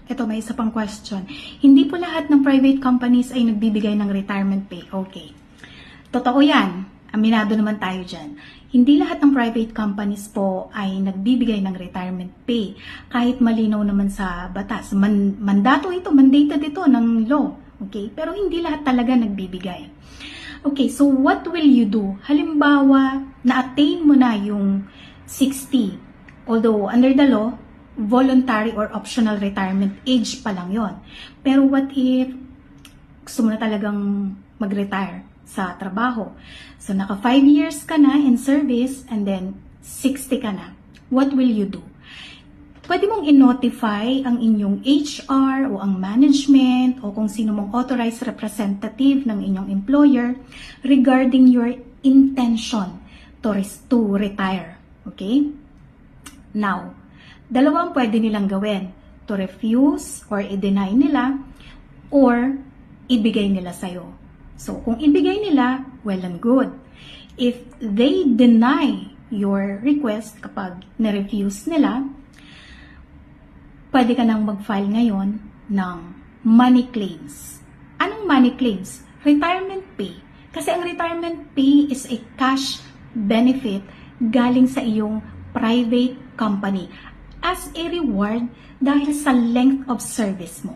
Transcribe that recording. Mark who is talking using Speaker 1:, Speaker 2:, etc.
Speaker 1: Ito, may isa pang question. Hindi po lahat ng private companies ay nagbibigay ng retirement pay. Okay. Totoo yan. Aminado naman tayo dyan. Hindi lahat ng private companies po ay nagbibigay ng retirement pay. Kahit malinaw naman sa batas. Mandated ito ng law. Okay? Pero hindi lahat talaga nagbibigay. Okay, so what will you do? Halimbawa, na-attain mo na yung 60. Although, under the law, voluntary or optional retirement age pa lang yon. Pero what if gusto mo na talagang mag-retire sa trabaho? So, naka 5 years ka na in service and then 60 ka na. What will you do? Pwede mong i-notify ang inyong HR o ang management o kung sino mong authorized representative ng inyong employer regarding your intention to retire. Okay? Now, dalawang pwede nilang gawin. To refuse or i-deny nila or ibigay nila sa'yo. So, kung ibigay nila, well and good. If they deny your request kapag na-refuse nila, pwede ka nang mag-file ngayon ng money claims. Anong money claims? Retirement pay. Kasi ang retirement pay is a cash benefit galing sa iyong private company as a reward dahil sa length of service mo.